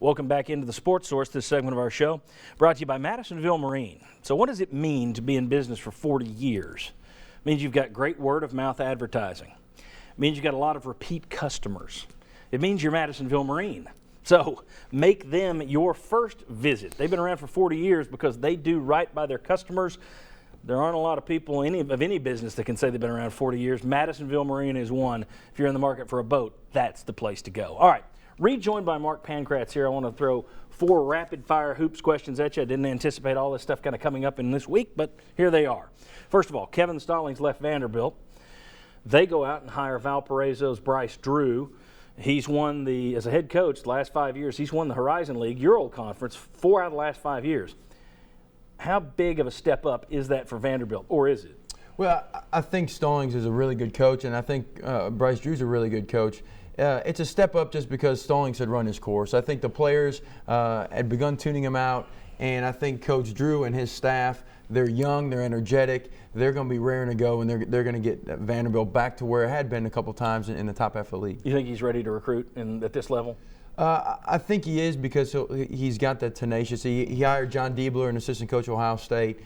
Welcome back into the Sports Source, this segment of our show, brought to you by Madisonville Marine. So what does it mean to be in business for 40 years? It means you've got great word-of-mouth advertising. It means you've got a lot of repeat customers. It means you're Madisonville Marine. So make them your first visit. They've been around for 40 years because they do right by their customers. There aren't a lot of people of any business that can say they've been around 40 years. Madisonville Marine is one. If you're in the market for a boat, that's the place to go. All right, rejoined by Mark Pankratz here. I want to throw 4 rapid-fire hoops questions at you. I didn't anticipate all this stuff kind of coming up in this week, but here they are. First of all, Kevin Stallings left Vanderbilt. They go out and hire Valparaiso's Bryce Drew. He's won as a head coach the last 5 years, he's won the Horizon League, your old conference, 4 out of the last 5 years. How big of a step up is that for Vanderbilt, or is it? Well, I think Stallings is a really good coach, and I think Bryce Drew's a really good coach. It's a step up just because Stallings had run his course. I think the players had begun tuning him out, and I think Coach Drew and his staff, they're young, they're energetic, they're going to be raring to go, and they're going to get Vanderbilt back to where it had been a couple times in the top half of the league. You think he's ready to recruit at this level? I think he is because he's got that tenacious. He hired John Diebler, an assistant coach at Ohio State.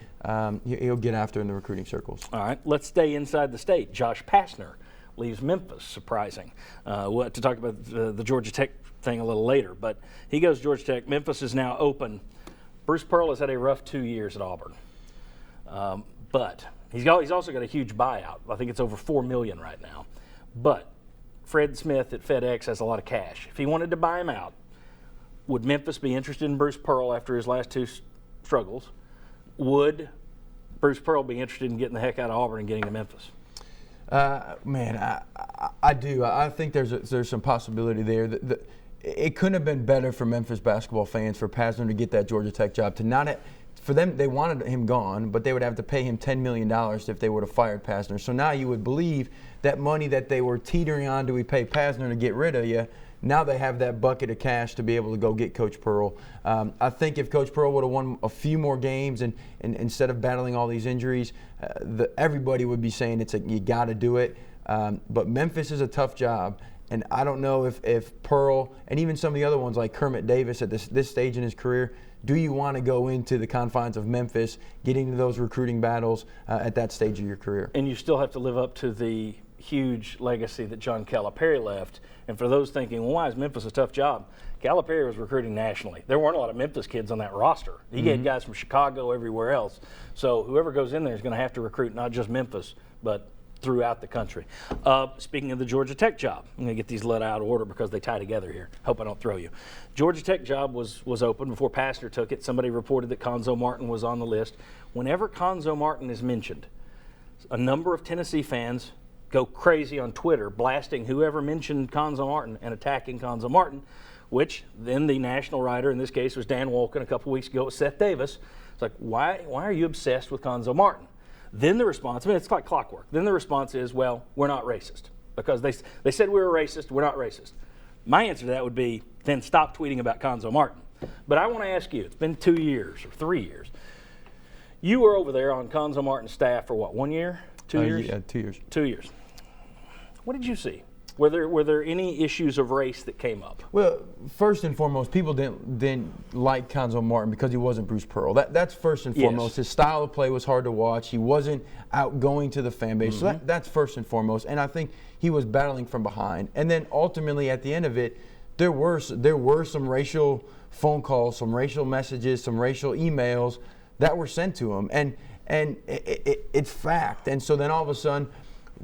He'll get after in the recruiting circles. All right, let's stay inside the state. Josh Pastner leaves Memphis, surprising. We'll have to talk about the Georgia Tech thing a little later, but he goes to Georgia Tech. Memphis is now open. Bruce Pearl has had a rough 2 years at Auburn, but he's also got a huge buyout. I think it's over $4 million right now, but Fred Smith at FedEx has a lot of cash. If he wanted to buy him out, would Memphis be interested in Bruce Pearl after his last 2 struggles? Would Bruce Pearl be interested in getting the heck out of Auburn and getting to Memphis? Man, I do. I think there's some possibility there. It couldn't have been better for Memphis basketball fans for Pastner to get that Georgia Tech job. For them, they wanted him gone, but they would have to pay him $10 million if they would have fired Pastner. So now you would believe that money that they were teetering on, do we pay Pastner to get rid of you? Now they have that bucket of cash to be able to go get Coach Pearl. I think if Coach Pearl would have won a few more games and instead of battling all these injuries, everybody would be saying you got to do it. But Memphis is a tough job. And I don't know if Pearl and even some of the other ones like Kermit Davis at this stage in his career, do you want to go into the confines of Memphis, getting into those recruiting battles at that stage of your career? And you still have to live up to the huge legacy that John Calipari left. And for those thinking, well, why is Memphis a tough job? Calipari was recruiting nationally. There weren't a lot of Memphis kids on that roster. He had guys from Chicago, everywhere else. So whoever goes in there is going to have to recruit not just Memphis, but throughout the country. Speaking of the Georgia Tech job, I'm going to get these let out of order because they tie together here. Hope I don't throw you. Georgia Tech job was open before Pastner took it. Somebody reported that Konso Martin was on the list. Whenever Konso Martin is mentioned, a number of Tennessee fans go crazy on Twitter, blasting whoever mentioned Konso Martin and attacking Konso Martin, which then the national writer, in this case was Dan Wolken a couple weeks ago with Seth Davis. It's like, why are you obsessed with Konso Martin? Then the response, it's like clockwork. Then the response is, well, we're not racist. Because they said we were racist, we're not racist. My answer to that would be, then stop tweeting about Konso Martin. But I want to ask you, it's been 2 years or 3 years. You were over there on Konso Martin's staff for what, 1 year? 2 years? Yeah, 2 years. 2 years. What did you see? Were there any issues of race that came up? Well, first and foremost, people didn't like Konso Martin because he wasn't Bruce Pearl. That's first and foremost. Yes. His style of play was hard to watch. He wasn't outgoing to the fan base. So that's first and foremost. And I think he was battling from behind. And then ultimately at the end of it, there were some racial phone calls, some racial messages, some racial emails that were sent to him. And it's fact. And so then all of a sudden,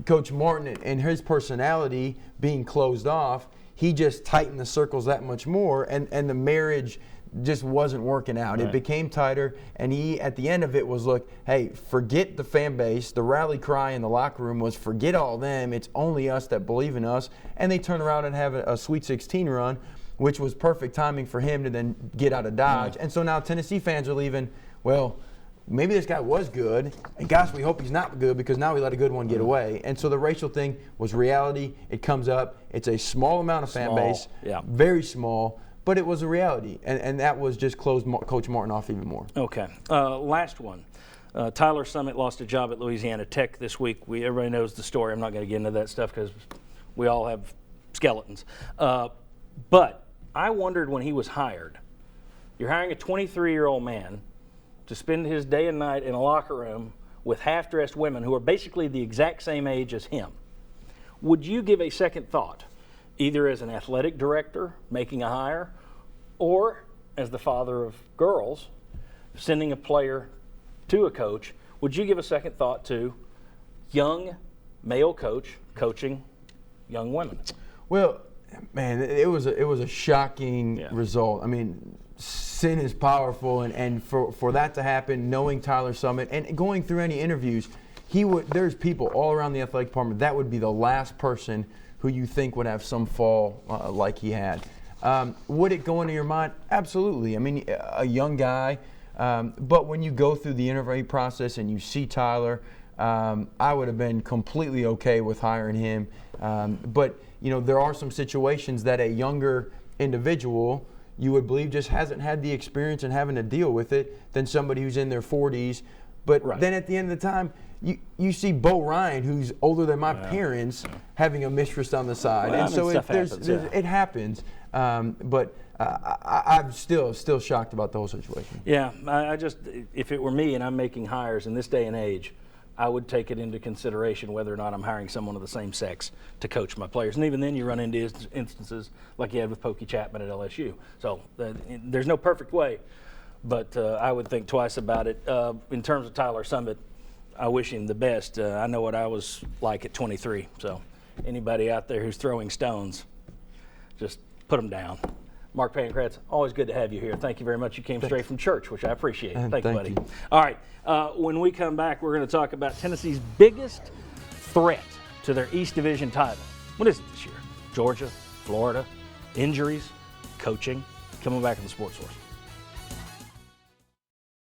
Coach Martin and his personality being closed off, he just tightened the circles that much more, and the marriage just wasn't working out. Right. It became tighter, and he, at the end of it, was, look, hey, forget the fan base. The rally cry in the locker room was, forget all them. It's only us that believe in us. And they turn around and have a Sweet 16 run, which was perfect timing for him to then get out of Dodge. And so now Tennessee fans are leaving, well, maybe this guy was good, and gosh, we hope he's not good because now we let a good one get away. And so the racial thing was reality. It comes up. It's a small amount of fan base, very small, but it was a reality. And that was just closed Coach Martin off even more. Okay. Last one. Tyler Summitt lost a job at Louisiana Tech this week. Everybody knows the story. I'm not going to get into that stuff because we all have skeletons. But I wondered when he was hired, you're hiring a 23-year-old man to spend his day and night in a locker room with half-dressed women who are basically the exact same age as him. Would you give a second thought, either as an athletic director making a hire, or as the father of girls sending a player to a coach? Would you give a second thought to young male coach coaching young women? Well, man, it was a shocking result. I mean, sin is powerful, and for that to happen, knowing Tyler Summitt and going through any interviews, there's people all around the athletic department that would be the last person who you think would have some fall like he had. Would it go into your mind? Absolutely. I mean, a young guy, but when you go through the interview process and you see Tyler, I would have been completely okay with hiring him. But there are some situations that a younger individual, you would believe, just hasn't had the experience and having to deal with it than somebody who's in their 40s. But then at the end of the time, you see Bo Ryan, who's older than my parents, having a mistress on the side. Well, and so it happens. But I'm still shocked about the whole situation. Yeah, I just, if it were me and I'm making hires in this day and age, I would take it into consideration whether or not I'm hiring someone of the same sex to coach my players. And even then you run into instances like you had with Pokey Chapman at LSU. So there's no perfect way, but I would think twice about it. In terms of Tyler Summitt, I wish him the best. I know what I was like at 23. So anybody out there who's throwing stones, just put them down. Mark Pankratz, always good to have you here. Thank you very much. You came straight from church, which I appreciate. Thank you, buddy. All right, when we come back, we're going to talk about Tennessee's biggest threat to their East Division title. What is it this year? Georgia, Florida, injuries, coaching. Coming back on the Sports Source.